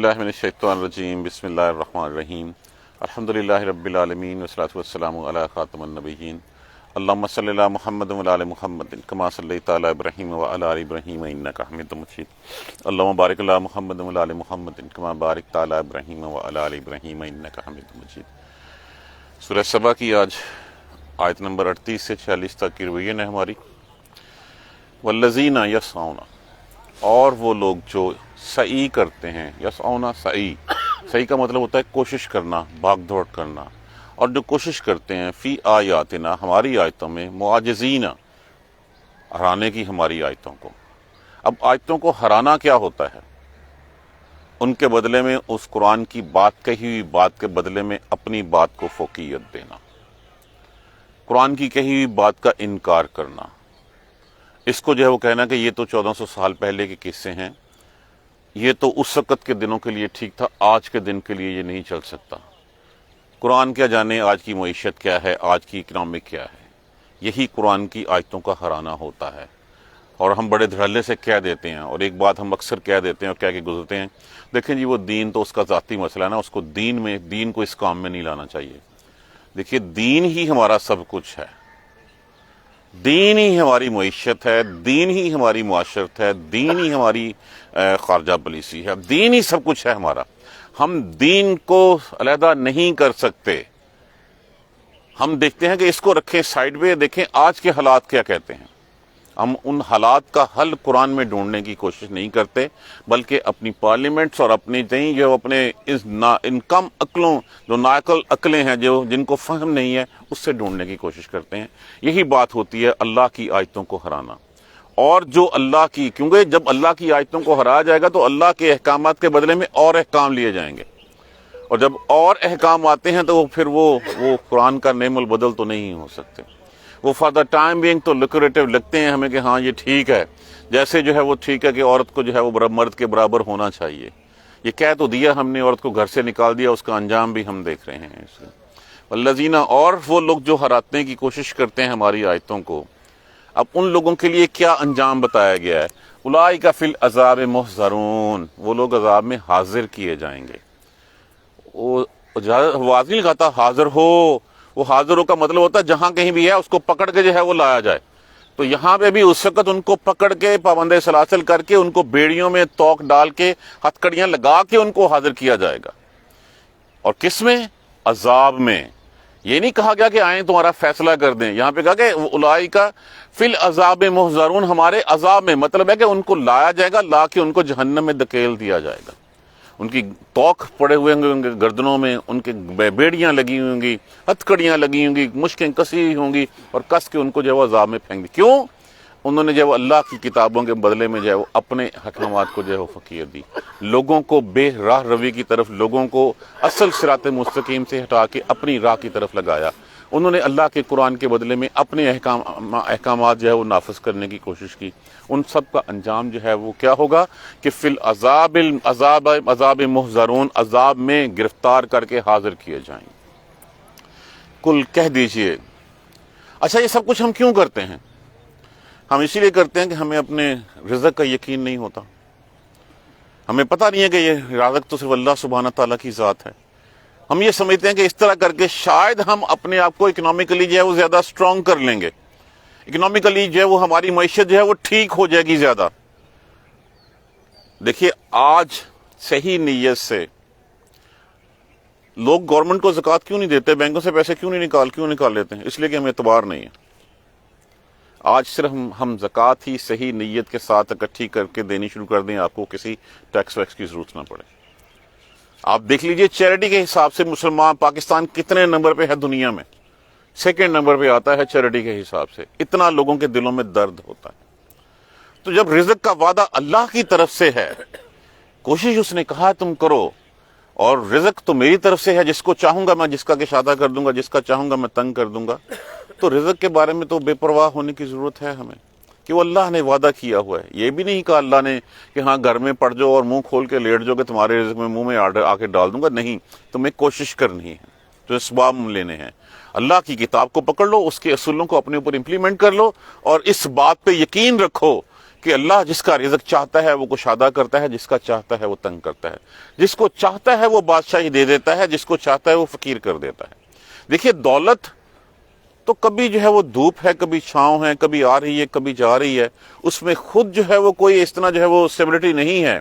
باللہ من الشیطان الرجیم بسم اللہ الرحمن الرحیم الحمدللہ رب العالمین والصلاۃ والسلام علی خاتم النبیین اللہم صلی علی محمد وعلی آل محمد کما صلیت علی ابراہیم وعلی آل ابراہیم انک حمید مجید اللہم بارک علی محمد وعلی آل محمد کما بارکت علی ابراہیم وعلی آل ابراہیم انک حمید مجید۔ سورہ سبا کی آج آیت نمبر 38 سے 46 تک کی روایت ہے ہماری۔ والذین یسعون، اور وہ لوگ جو سعی کرتے ہیں، یسعون سعی کا مطلب ہوتا ہے کوشش کرنا، بھاگ دوڑ کرنا، اور جو کوشش کرتے ہیں فی آیاتنا، ہماری آیتوں میں، معاجزین، ہرانے کی ہماری آیتوں کو۔ اب آیتوں کو ہرانا کیا ہوتا ہے؟ ان کے بدلے میں اس قرآن کی بات کہی ہوئی بات کے بدلے میں اپنی بات کو فوقیت دینا، قرآن کی کہی ہوئی بات کا انکار کرنا، اس کو جو ہے وہ کہنا کہ یہ تو 1400 سال پہلے کے قصے ہیں، یہ تو اس وقت کے دنوں کے لیے ٹھیک تھا، آج کے دن کے لیے یہ نہیں چل سکتا۔ قرآن کیا جانے آج کی معیشت کیا ہے، آج کی اکنامک کیا ہے۔ یہی قرآن کی آیتوں کا ہرانا ہوتا ہے، اور ہم بڑے دھڑلے سے کہہ دیتے ہیں، اور ایک بات ہم اکثر کہہ دیتے ہیں اور کہہ کے گزرتے ہیں، دیکھیں جی وہ دین تو اس کا ذاتی مسئلہ ہے نا، اس کو دین کو اس کام میں نہیں لانا چاہیے۔ دیکھیے دین ہی ہمارا سب کچھ ہے، دین ہی ہماری معیشت ہے، دین ہی ہماری معاشرت ہے، دین ہی ہماری خارجہ پالیسی ہے، دین ہی سب کچھ ہے ہمارا۔ ہم دین کو علیحدہ نہیں کر سکتے۔ ہم دیکھتے ہیں کہ اس کو رکھیں سائیڈ پہ، دیکھیں آج کے حالات کیا کہتے ہیں۔ ہم ان حالات کا حل قرآن میں ڈھونڈنے کی کوشش نہیں کرتے، بلکہ اپنی پارلیمنٹس اور اپنی جو اپنے ان کم عقلوں، جو ناعقل عقلیں ہیں، جن کو فہم نہیں ہے، اس سے ڈھونڈنے کی کوشش کرتے ہیں۔ یہی بات ہوتی ہے اللہ کی آیتوں کو ہرانا۔ اور جو اللہ کی، کیونکہ جب اللہ کی آیتوں کو ہرایا جائے گا تو اللہ کے احکامات کے بدلے میں اور احکام لیے جائیں گے، اور جب اور احکام آتے ہیں تو پھر وہ قرآن کا نعم البدل تو نہیں ہو سکتے۔ وہ فار دا ٹائم بینگ تو لکریٹو لگتے ہیں ہمیں کہ ہاں یہ ٹھیک ہے، جیسے جو ہے وہ ٹھیک ہے کہ عورت کو جو ہے وہ مرد کے برابر ہونا چاہیے۔ یہ کہہ تو دیا ہم نے، عورت کو گھر سے نکال دیا، اس کا انجام بھی ہم دیکھ رہے ہیں۔ والذین، اور وہ لوگ جو ہرانے کی کوشش کرتے ہیں ہماری آیتوں کو، اب ان لوگوں کے لیے کیا انجام بتایا گیا ہے؟ اولئک فی العذاب محضرون، وہ لوگ عذاب میں حاضر کیے جائیں گے۔ واضح نہیں کہتا حاضر ہو، وہ حاضر ہو کا مطلب ہوتا ہے جہاں کہیں بھی ہے اس کو پکڑ کے جو ہے وہ لایا جائے۔ تو یہاں پہ بھی اس وقت ان کو پکڑ کے پابند سلاسل کر کے، ان کو بیڑیوں میں توق ڈال کے، ہتھکڑیاں لگا کے ان کو حاضر کیا جائے گا۔ اور کس میں؟ عذاب میں۔ یہ نہیں کہا گیا کہ آئیں تمہارا فیصلہ کر دیں، یہاں پہ کہا کہ اولئک فی العذاب محضرون، ہمارے عذاب میں، مطلب ہے کہ ان کو لایا جائے گا، لا کے ان کو جہنم میں دھکیل دیا جائے گا۔ ان کی توق پڑے ہوئے ہوں گے، ان کے گردنوں میں ان کے بیڑیاں لگی ہوں گی، ہتھکڑیاں لگی ہوں گی، مشکیں کسی ہوں گی، اور کس کے ان کو جو ہے وہ عذاب میں پھینک دی۔ کیوں؟ انہوں نے جو ہے وہ اللہ کی کتابوں کے بدلے میں جو ہے وہ اپنے احکامات کو جو ہے وہ فقیت دی، لوگوں کو بے راہ روی کی طرف، لوگوں کو اصل صراط مستقیم سے ہٹا کے اپنی راہ کی طرف لگایا۔ انہوں نے اللہ کے قرآن کے بدلے میں اپنے احکامات جو ہے وہ نافذ کرنے کی کوشش کی۔ ان سب کا انجام جو ہے وہ کیا ہوگا کہ فی العذاب محضرون، عذاب میں گرفتار کر کے حاضر کیے جائیں۔ کل کہہ دیجئے، اچھا یہ سب کچھ ہم کیوں کرتے ہیں؟ ہم اسی لیے کرتے ہیں کہ ہمیں اپنے رزق کا یقین نہیں ہوتا، ہمیں پتہ نہیں ہے کہ یہ رزق تو صرف اللہ سبحانہ تعالیٰ کی ذات ہے۔ ہم یہ سمجھتے ہیں کہ اس طرح کر کے شاید ہم اپنے آپ کو اکنامکلی جو ہے وہ زیادہ سٹرونگ کر لیں گے، اکنامکلی جو ہے وہ ہماری معیشت جو ہے وہ ٹھیک ہو جائے گی زیادہ۔ دیکھیے آج صحیح نیت سے لوگ گورنمنٹ کو زکوٰۃ کیوں نہیں دیتے، بینکوں سے پیسے کیوں نکال لیتے ہیں؟ اس لیے کہ ہمیں اعتبار نہیں ہے۔ آج صرف ہم زکوٰۃ ہی صحیح نیت کے ساتھ اکٹھی کر کے دینی شروع کر دیں، آپ کو کسی ٹیکس ویکس کی ضرورت نہ پڑے۔ آپ دیکھ لیجئے چیریٹی کے حساب سے مسلمان پاکستان کتنے نمبر پہ ہے دنیا میں؟ سیکنڈ نمبر پہ آتا ہے چیریٹی کے حساب سے۔ اتنا لوگوں کے دلوں میں درد ہوتا ہے۔ تو جب رزق کا وعدہ اللہ کی طرف سے ہے، کوشش اس نے کہا تم کرو، اور رزق تو میری طرف سے ہے، جس کو چاہوں گا میں جس کا کشادہ کر دوں گا، جس کا چاہوں گا میں تنگ کر دوں گا۔ تو رزق کے بارے میں تو بے پرواہ ہونے کی ضرورت ہے ہمیں، کہ وہ اللہ نے وعدہ کیا ہوا ہے۔ یہ بھی نہیں کہا اللہ نے کہ ہاں گھر میں پڑ جاؤ اور منہ کھول کے لیٹ جاؤ کہ تمہارے رزق میں منہ میں آ کے ڈال دوں گا، نہیں، تمہیں کوشش کرنی ہے، تو اسباب لینے ہیں۔ اللہ کی کتاب کو پکڑ لو، اس کے اصولوں کو اپنے اوپر امپلیمنٹ کر لو، اور اس بات پہ یقین رکھو کہ اللہ جس کا رزق چاہتا ہے وہ کشادہ کرتا ہے، جس کا چاہتا ہے وہ تنگ کرتا ہے، جس کو چاہتا ہے وہ بادشاہی دے دیتا ہے، جس کو چاہتا ہے وہ فقیر کر دیتا ہے۔ دیکھیے دولت تو کبھی جو ہے وہ دھوپ ہے، کبھی چھاؤں ہے، کبھی آ رہی ہے، کبھی جا رہی ہے، اس میں خود جو ہے وہ کوئی اس طرح جو ہے وہ اسٹیبلٹی نہیں ہے،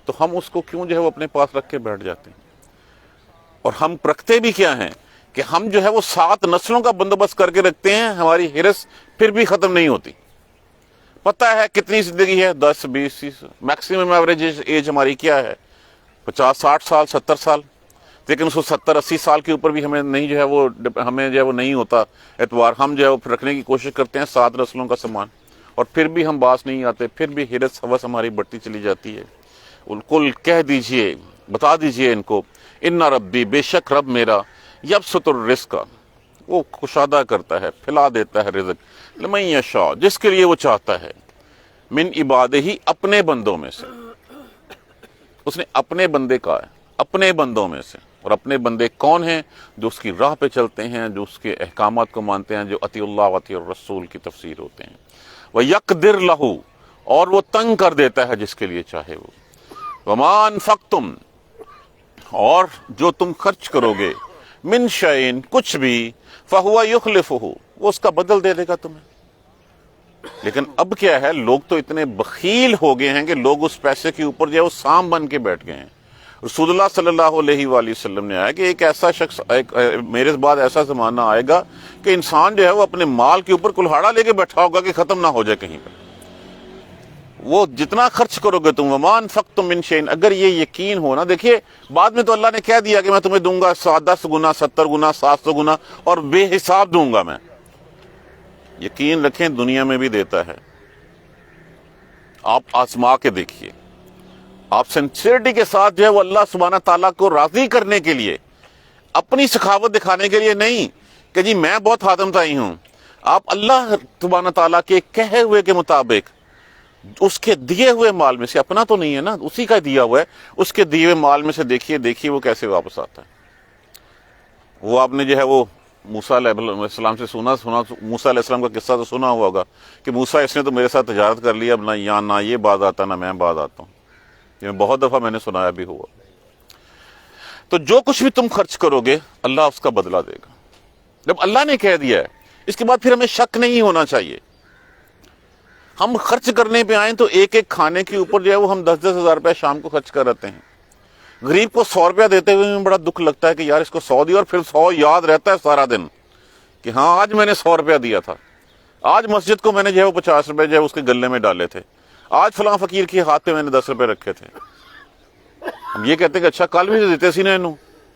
تو ہم اس کو کیوں جو ہے وہ اپنے پاس رکھ کے بیٹھ جاتے ہیں؟ اور ہم رکھتے بھی کیا ہیں کہ ہم جو ہے وہ 7 نسلوں کا بندوبست کر کے رکھتے ہیں، ہماری ہرس پھر بھی ختم نہیں ہوتی۔ پتہ ہے کتنی زندگی ہے، 10 20 میکسیمم ایوریج ایج ہماری کیا ہے، 50 60 سال 70 سال، لیکن اس کو 70 80 سال کے اوپر بھی ہمیں نہیں جو ہے وہ ہمیں جو ہے وہ نہیں ہوتا اعتبار، ہم جو ہے وہ رکھنے کی کوشش کرتے ہیں 7 نسلوں کا سامان، اور پھر بھی ہم باز نہیں آتے، پھر بھی ہرس ہوس ہماری بڑھتی چلی جاتی ہے۔ بالکل کہہ دیجئے، بتا دیجئے ان کو، ان ربی، بے شک رب میرا، یبسط الرزق، وہ کشادہ کرتا ہے، پھیلا دیتا ہے رزق، لمن یشاء، جس کے لیے وہ چاہتا ہے، من عبادہ ہی، اپنے بندوں میں سے۔ اس نے اپنے بندے کہا ہے، اپنے بندوں میں سے، اور اپنے بندے کون ہیں؟ جو اس کی راہ پہ چلتے ہیں، جو اس کے احکامات کو مانتے ہیں، جو اطیع اللہ و اطیع الرسول کی تفسیر ہوتے ہیں۔ وَيَقْدِرْ لَهُ، اور وہ تنگ کر دیتا ہے جس کے لیے چاہے وہ۔ وَمَا أَنفَقْتُمْ، اور جو تم خرچ کرو گے، من شیء، کچھ بھی، فَهُوَ يُخْلِفُهُ، وہ اس کا بدل دے دے گا تمہیں۔ لیکن اب کیا ہے، لوگ تو اتنے بخیل ہو گئے ہیں کہ لوگ اس پیسے کے اوپر جو ہے وہ سام بن کے بیٹھ گئے ہیں۔ رسول اللہ صلی اللہ علیہ وآلہ وسلم نے آیا کہ ایک ایسا شخص، میرے بعد ایسا زمانہ آئے گا کہ انسان جو ہے وہ اپنے مال کے اوپر کلہاڑا لے کے بیٹھا ہوگا کہ ختم نہ ہو جائے کہیں پر۔ وہ جتنا خرچ کرو گے تم، وَمَا أَنفَقْتُم مِّن شَيْءٍ، اگر یہ یقین ہو نا، دیکھیے بعد میں تو اللہ نے کہہ دیا کہ میں تمہیں دوں گا 10 گنا، 70 گنا، 700 گنا، اور بے حساب دوں گا میں۔ یقین رکھیں دنیا میں بھی دیتا ہے، آپ آزما کے دیکھیے۔ آپ سنسیئرٹی کے ساتھ جو ہے وہ اللہ سبحانہ تعالیٰ کو راضی کرنے کے لیے، اپنی سخاوت دکھانے کے لیے نہیں کہ جی میں بہت حاتم تائی ہوں، آپ اللہ سبحانہ تعالیٰ کے کہے ہوئے کے مطابق اس کے دیے ہوئے مال میں سے، اپنا تو نہیں ہے نا، اسی کا دیا ہوا ہے، اس کے دیے ہوئے مال میں سے دیکھیے وہ کیسے واپس آتا ہے۔ وہ آپ نے جو ہے وہ موسیٰ علیہ السلام سے سنا موسیٰ علیہ السلام کا قصہ تو سنا ہوا ہوگا کہ موسیٰ اس نے تو میرے ساتھ تجارت کر لیا، اب نہ یہ باز آتا نہ میں باز آتا ہوں۔ یہ بہت دفعہ میں نے سنایا بھی ہوا۔ تو جو کچھ بھی تم خرچ کرو گے اللہ اس کا بدلہ دے گا۔ جب اللہ نے کہہ دیا ہے، اس کے بعد پھر ہمیں شک نہیں ہونا چاہیے۔ ہم خرچ کرنے پہ آئیں تو ایک کھانے کے اوپر جو ہے وہ ہم 10 ہزار روپے شام کو خرچ کر رہتے ہیں۔ غریب کو 100 روپیہ دیتے ہوئے میں بڑا دکھ لگتا ہے کہ یار اس کو 100 دیا، اور پھر 100 یاد رہتا ہے سارا دن کہ ہاں آج میں نے 100 روپیہ دیا تھا، آج مسجد کو میں نے جو ہے وہ 50 روپے جو ہے اس کے گلے میں ڈالے تھے، آج فلاں فقیر کے ہاتھ پہ میں نے 10 روپے رکھے تھے۔ ہم یہ کہتے ہیں کہ اچھا کل بھی تو دیتے سی نا انہوں،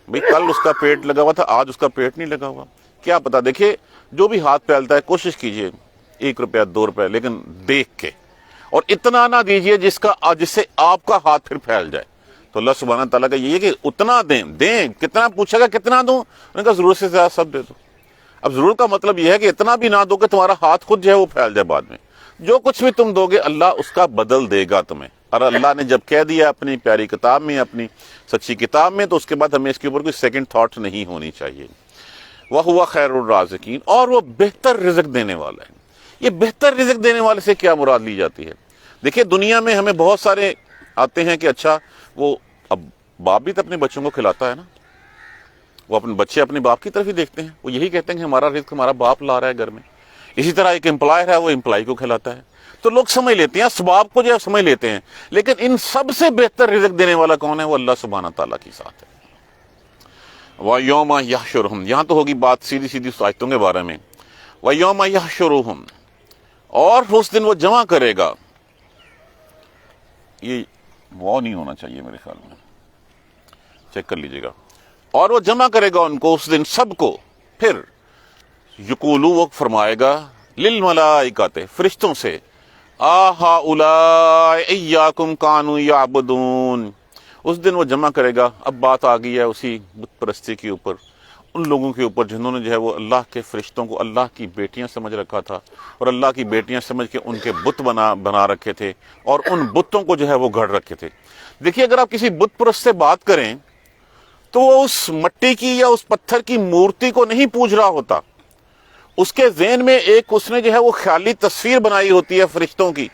بھئی کل اس کا پیٹ لگا ہوا تھا، آج اس کا پیٹ نہیں لگا ہوا، کیا پتا۔ دیکھیے جو بھی ہاتھ پھیلتا ہے کوشش کیجئے 1 روپیہ 2 روپے، لیکن دیکھ کے، اور اتنا نہ دیجئے جس سے آپ کا ہاتھ پھر پھیل جائے۔ تو اللہ سبحانہ تعالیٰ کا یہ ہے کہ اتنا دیں۔ کتنا پوچھے گا کتنا دوں، انہوں نے کہا ضرورت سے زیادہ سب دے دو۔ اب ضرورت کا مطلب یہ ہے کہ اتنا بھی نہ دو کہ تمہارا ہاتھ خود جو ہے وہ پھیل جائے بعد میں۔ جو کچھ بھی تم دو گے اللہ اس کا بدل دے گا تمہیں، اور اللہ نے جب کہہ دیا اپنی پیاری کتاب میں، اپنی سچی کتاب میں، تو اس کے بعد ہمیں اس کے اوپر کوئی سیکنڈ تھاٹ نہیں ہونی چاہیے۔ وَهُوَ خَيْرُ الرَّازِقِينَ، اور وہ بہتر رزق دینے والا ہے۔ یہ بہتر رزق دینے والے سے کیا مراد لی جاتی ہے؟ دیکھیں دنیا میں ہمیں بہت سارے آتے ہیں کہ اچھا وہ، اب باپ بھی تو اپنے بچوں کو کھلاتا ہے نا، وہ اپنے بچے اپنے باپ کی طرف ہی دیکھتے ہیں، وہ یہی کہتے ہیں کہ ہمارا رزق ہمارا باپ لا رہا ہے گھر میں۔ اسی طرح ایک امپلائر ہے، وہ امپلائی کو کھلاتا ہے۔ تو لوگ سمجھ لیتے ہیں، اسباب کو جو ہے سمجھ لیتے ہیں، لیکن ان سب سے بہتر رزق دینے والا کون ہے؟ وہ اللہ سبحانہ تعالیٰ کی ذات ہے۔ وَيَوْمَ يَحْشُرُهُمْ، یہاں تو ہوگی بات سیدھی آیتوں کے بارے میں۔ وَيَوْمَ يَحْشُرُهُمْ، اور اس دن وہ جمع کرے گا، یہ وہ نہیں ہونا چاہیے میرے خیال میں، چیک کر لیجئے گا۔ اور وہ جمع کرے گا ان کو اس دن سب کو، پھر یقولو، وہ فرمائے گا، للملائکۃ، فرشتوں سے، آہؤلاء ایاکم کانوا یعبدون، اس دن وہ جمع کرے گا۔ اب بات آ گئی ہے اسی بت پرستی کے اوپر، ان لوگوں کے اوپر جنہوں نے جو ہے وہ اللہ کے فرشتوں کو اللہ کی بیٹیاں سمجھ رکھا تھا، اور اللہ کی بیٹیاں سمجھ کے ان کے بت بنا رکھے تھے، اور ان بتوں کو جو ہے وہ گھڑ رکھے تھے۔ دیکھیے اگر آپ کسی بت پرست سے بات کریں تو وہ اس مٹی کی یا اس پتھر کی مورتی کو نہیں پوج رہا ہوتا، اس کے ذہن میں ایک اس نے جو ہے وہ خیالی تصویر بنائی ہوتی ہے فرشتوں کی،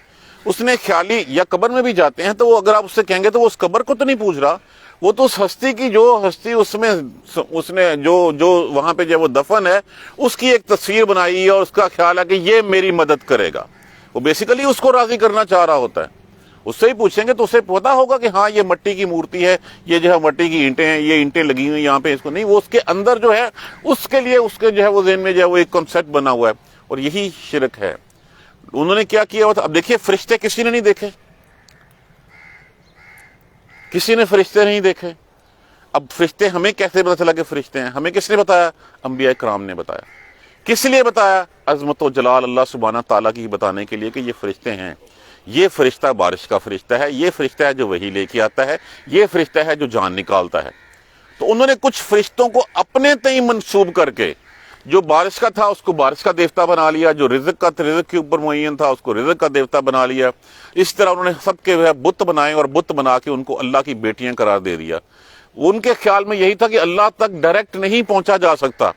اس نے خیالی یا قبر میں بھی جاتے ہیں تو وہ اگر آپ اس سے کہیں گے تو وہ اس قبر کو تو نہیں پوچھ رہا، وہ تو اس ہستی کی جو ہستی اس نے جو وہاں پہ جو وہ دفن ہے اس کی ایک تصویر بنائی ہے اور اس کا خیال ہے کہ یہ میری مدد کرے گا، وہ بیسیکلی اس کو راضی کرنا چاہ رہا ہوتا ہے۔ اس سے ہی پوچھیں گے تو اسے پتا ہوگا کہ ہاں یہ مٹی کی مورتی ہے، یہ جو ہے مٹی کی اینٹیں ہیں، یہ اینٹیں لگی ہوئی یہاں پہ، اس کو نہیں، وہ اس کے اندر جو ہے اس کے لیے اس کے جو ہے وہ ذہن میں جو ہے وہ ایک کنسیپٹ بنا ہوا ہے، اور یہی شرک ہے۔ انہوں نے کیا کیا ہوا تھا؟ اب دیکھیے فرشتے کسی نے نہیں دیکھے، کسی نے فرشتے نہیں دیکھے، اب فرشتے ہمیں کیسے پتا چلا کہ فرشتے ہیں؟ ہمیں کس نے بتایا؟ انبیاء کرام نے بتایا۔ کس لیے بتایا؟ عظمت و جلال اللہ سبحانہ تعالیٰ کی بتانے کے لیے کہ یہ فرشتے ہیں، یہ فرشتہ بارش کا فرشتہ ہے، یہ فرشتہ ہے جو وحی لے کے آتا ہے، یہ فرشتہ ہے جو جان نکالتا ہے۔ تو انہوں نے کچھ فرشتوں کو اپنے تئیں منسوب کر کے، جو بارش کا تھا اس کو بارش کا دیوتا بنا لیا، جو رزق کا رزق کے اوپر معین تھا اس کو رزق کا دیوتا بنا لیا۔ اس طرح انہوں نے سب کے بت بنائے اور بت بنا کے ان کو اللہ کی بیٹیاں قرار دے دیا۔ ان کے خیال میں یہی تھا کہ اللہ تک ڈائریکٹ نہیں پہنچا جا سکتا،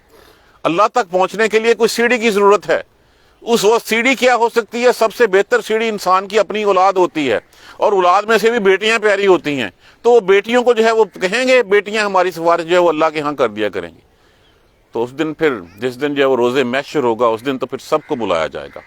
اللہ تک پہنچنے کے لیے کوئی سیڑھی کی ضرورت ہے۔ اس وقت سیڑھی کیا ہو سکتی ہے؟ سب سے بہتر سیڑھی انسان کی اپنی اولاد ہوتی ہے، اور اولاد میں سے بھی بیٹیاں پیاری ہوتی ہیں، تو وہ بیٹیوں کو جو ہے وہ کہیں گے بیٹیاں ہماری سفارش جو ہے وہ اللہ کے ہاں کر دیا کریں گی۔ تو اس دن پھر جس دن جو ہے وہ روزے محشر ہوگا اس دن تو پھر سب کو بلایا جائے گا،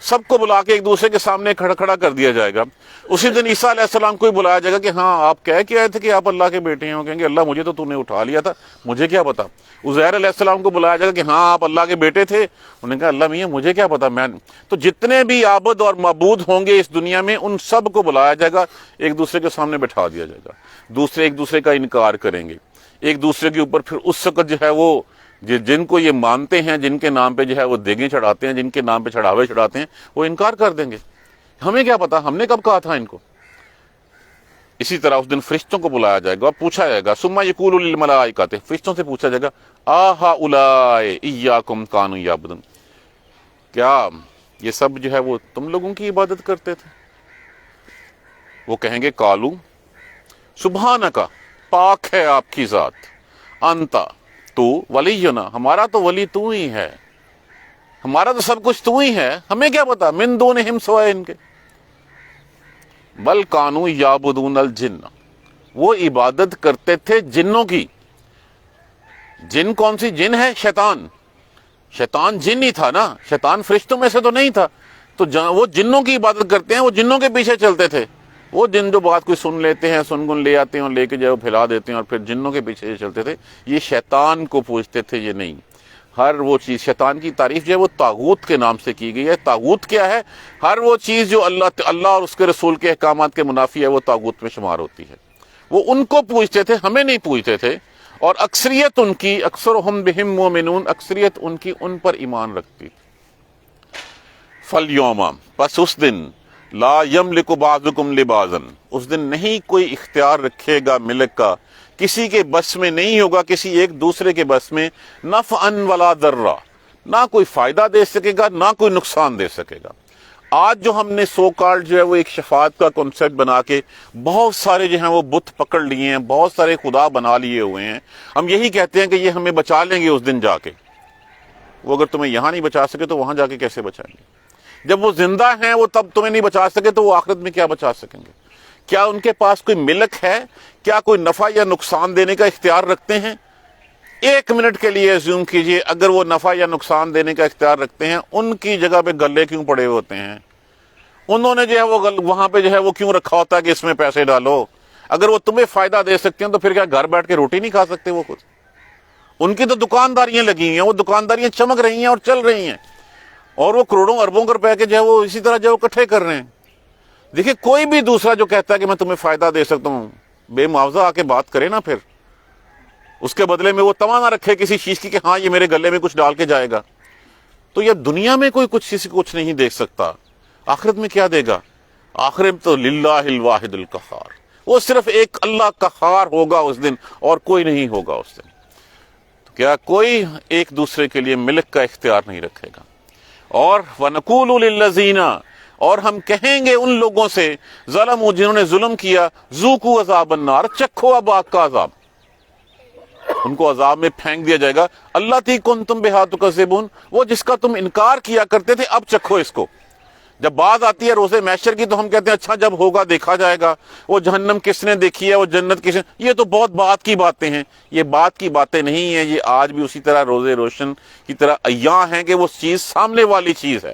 سب کو بلا کے ایک دوسرے کے سامنے کھڑا کر دیا جائے گا۔ اسی دن عیسیٰ علیہ السلام کو ہی بلایا جائے گا کہ ہاں آپ کہہ کے آئے تھے کہ آپ اللہ کے بیٹے ہیں، کہیں گے اللہ مجھے تو نے اٹھا لیا تھا، مجھے کیا پتا۔ عزیر علیہ السلام کو بلایا جائے گا کہ ہاں آپ اللہ کے بیٹے تھے، انہوں نے کہا اللہ میاں مجھے کیا پتا۔ تو جتنے بھی عابد اور معبود ہوں گے اس دنیا میں ان سب کو بلایا جائے گا، ایک دوسرے کے سامنے بٹھا دیا جائے گا، دوسرے ایک دوسرے کا انکار کریں گے، ایک دوسرے کے اوپر پھر اس وقت جو ہے وہ جن کو یہ مانتے ہیں، جن کے نام پہ جو ہے وہ دیگیں چڑھاتے ہیں، جن کے نام پہ چڑھاوے چڑھاتے ہیں، وہ انکار کر دیں گے، ہمیں کیا پتا، ہم نے کب کہا تھا ان کو۔ اسی طرح اس دن فرشتوں کو بلایا جائے گا اور پوچھا جائے گا، ثم یقول للملائکۃ، فرشتوں سے پوچھا جائے گا اہؤلاء ایاکم کانوا یعبدون، کیا یہ سب جو ہے وہ تم لوگوں کی عبادت کرتے تھے؟ وہ کہیں گے قالو سبحانک، پاک ہے آپ کی ذات، انت تو ولینا، ہمارا تو ولی تو ہی ہے، ہمارا تو سب کچھ تو ہی ہے، ہمیں کیا پتا، من دونہم سوائے ان کے، بل کانوا یعبدون الجن، وہ عبادت کرتے تھے جنوں کی۔ جن کون سی جن ہے؟ شیطان، شیطان جن ہی تھا نا، شیطان فرشتوں میں سے تو نہیں تھا، تو وہ جنوں کی عبادت کرتے ہیں، وہ جنوں کے پیچھے چلتے تھے، وہ جن جو بات کوئی سن لیتے ہیں، سن گن لے آتے ہیں اور لے کے جو پھیلا دیتے ہیں اور پھر جنوں کے پیچھے چلتے تھے، یہ شیطان کو پوجتے تھے، یہ نہیں۔ ہر وہ چیز، شیطان کی تعریف جو ہے وہ طاغوت کے نام سے کی گئی ہے۔ طاغوت کیا ہے؟ ہر وہ چیز جو اللہ اور اس کے رسول کے احکامات کے منافی ہے وہ طاغوت میں شمار ہوتی ہے۔ وہ ان کو پوجتے تھے، ہمیں نہیں پوجتے تھے، اور اکثریت ان کی، اکثرہم بہم مومنون، اکثریت ان کی ان پر ایمان رکھتی۔ فالیوم، پس اس دن، لا یملک بعضکم لبعض، اس دن نہیں کوئی اختیار رکھے گا ملک کا، کسی کے بس میں نہیں ہوگا، کسی ایک دوسرے کے بس میں، نفعا ولا ضرا، نہ کوئی فائدہ دے سکے گا نہ کوئی نقصان دے سکے گا۔ آج جو ہم نے سو کالڈ جو ہے وہ ایک شفاعت کا کنسیپٹ بنا کے بہت سارے جو ہیں وہ بت پکڑ لیے ہیں، بہت سارے خدا بنا لیے ہوئے ہیں، ہم یہی کہتے ہیں کہ یہ ہمیں بچا لیں گے اس دن جا کے۔ وہ اگر تمہیں یہاں نہیں بچا سکے تو وہاں جا کے کیسے بچائیں گے؟ جب وہ زندہ ہیں وہ تب تمہیں نہیں بچا سکے تو وہ آخرت میں کیا بچا سکیں گے؟ کیا ان کے پاس کوئی ملک ہے؟ کیا کوئی نفع یا نقصان دینے کا اختیار رکھتے ہیں؟ ایک منٹ کے لیے ایزیوم کیجئے اگر وہ نفع یا نقصان دینے کا اختیار رکھتے ہیں، ان کی جگہ پہ گلے کیوں پڑے ہوتے ہیں؟ انہوں نے جو ہے وہ وہاں پہ جو ہے وہ کیوں رکھا ہوتا ہے کہ اس میں پیسے ڈالو؟ اگر وہ تمہیں فائدہ دے سکتے ہیں تو پھر کیا گھر بیٹھ کے روٹی نہیں کھا سکتے وہ خود؟ ان کی تو دکانداریاں لگی ہوئی ہیں، وہ دکانداریاں چمک رہی ہیں اور چل رہی ہیں، اور وہ کروڑوں اربوں کے روپے کے جو ہے وہ اسی طرح جو ہے اکٹھے کر رہے ہیں۔ دیکھیں کوئی بھی دوسرا جو کہتا ہے کہ میں تمہیں فائدہ دے سکتا ہوں، بے معاوضہ آ کے بات کرے نا، پھر اس کے بدلے میں وہ تما نہ رکھے کسی چیز کی کہ ہاں یہ میرے گلے میں کچھ ڈال کے جائے گا۔ تو یہ دنیا میں کوئی کچھ کسی کو کچھ نہیں دے سکتا، آخرت میں کیا دے گا؟ آخرت تو للہ الواحد القہار، وہ صرف ایک اللہ قہار ہوگا اس دن اور کوئی نہیں ہوگا اس دن۔ تو کیا کوئی ایک دوسرے کے لیے ملک کا اختیار نہیں رکھے گا۔ اور وَنَقُولُ لِلَّذِينَ، اور ہم کہیں گے ان لوگوں سے ظلموا، جنہوں نے ظلم کیا، ذوقوا عذاب النار، چکھو اب آگ کا عذاب، ان کو عذاب میں پھینک دیا جائے گا۔ التی کنتم بہا تکذبون، وہ جس کا تم انکار کیا کرتے تھے اب چکھو اس کو۔ جب بات آتی ہے روزے محشر کی تو ہم کہتے ہیں اچھا جب ہوگا دیکھا جائے گا، وہ جہنم کس نے دیکھی ہے، وہ جنت کس نے، یہ تو بہت بات کی باتیں ہیں، یہ بات کی باتیں نہیں ہیں، یہ آج بھی اسی طرح روزے روشن کی طرح عیاں ہیں کہ وہ چیز سامنے والی چیز ہے۔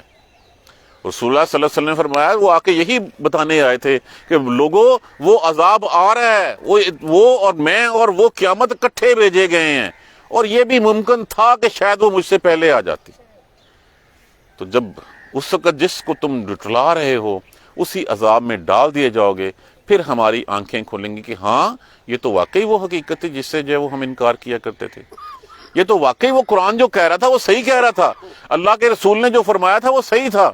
رسول اللہ صلی اللہ علیہ وسلم نے فرمایا، وہ آ کے یہی بتانے آئے تھے کہ لوگوں وہ عذاب آ رہا ہے، وہ اور میں اور وہ قیامت اکٹھے بھیجے گئے ہیں، اور یہ بھی ممکن تھا کہ شاید وہ مجھ سے پہلے آ جاتی۔ تو جب اس وقت جس کو تم جھٹلا رہے ہو اسی عذاب میں ڈال دیے جاؤ گے، پھر ہماری آنکھیں کھلیں گی کہ ہاں یہ تو واقعی وہ حقیقت ہے جس سے جو ہے وہ ہم انکار کیا کرتے تھے، یہ تو واقعی وہ قرآن جو کہہ رہا تھا وہ صحیح کہہ رہا تھا، اللہ کے رسول نے جو فرمایا تھا وہ صحیح تھا۔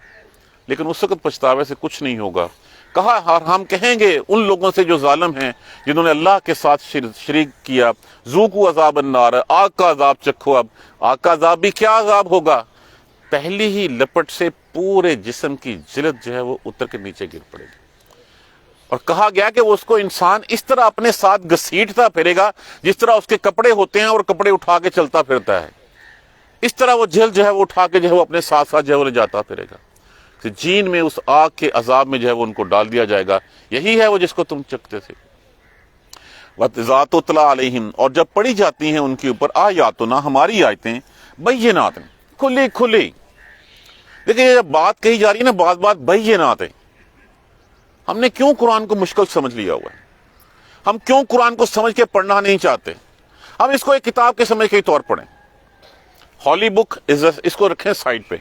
لیکن اس وقت پچھتاوے سے کچھ نہیں ہوگا۔ کہا ہم کہیں گے ان لوگوں سے جو ظالم ہیں، جنہوں نے اللہ کے ساتھ شریک کیا، ذوقوا عذاب النار، آگ کا عذاب چکھو۔ اب آگ کا عذاب بھی کیا عذاب ہوگا؟ پہلی ہی لپٹ سے پورے جسم کی جلد جو ہے وہ اتر کے نیچے گر پڑے گی، اور کہا گیا کہ وہ اس کو انسان اس طرح اپنے ساتھ گھسیٹتا پھرے گا جس طرح اس کے کپڑے ہوتے ہیں اور کپڑے اٹھا کے چلتا پھرتا ہے، اس طرح وہ جلد جو ہے وہ اٹھا کے جو ہے وہ اپنے ساتھ ساتھ جو ہے وہ لے جاتا پھرے گا، کہ جین میں اس آگ کے عذاب میں جو ہے وہ ان کو ڈال دیا جائے گا۔ یہی ہے وہ جس کو تم چکتے تھے۔ وَإِذَا تُتْلَىٰ عَلَيْهِمْ، اور جب پڑھی جاتی ہیں ان کے اوپر آیاتنا، ہماری آیتیں، بینات، کھلی کھلی۔ دیکھیں جب بات کہی جا رہی ہے نا، بات بینات ہے۔ ہم نے کیوں قرآن کو مشکل سمجھ لیا ہوا ہے؟ ہم کیوں قرآن کو سمجھ کے پڑھنا نہیں چاہتے؟ ہم اس کو ایک کتاب کے سمجھ کے طور پڑھیں۔ ہولی بک اس کو رکھیں سائڈ پہ۔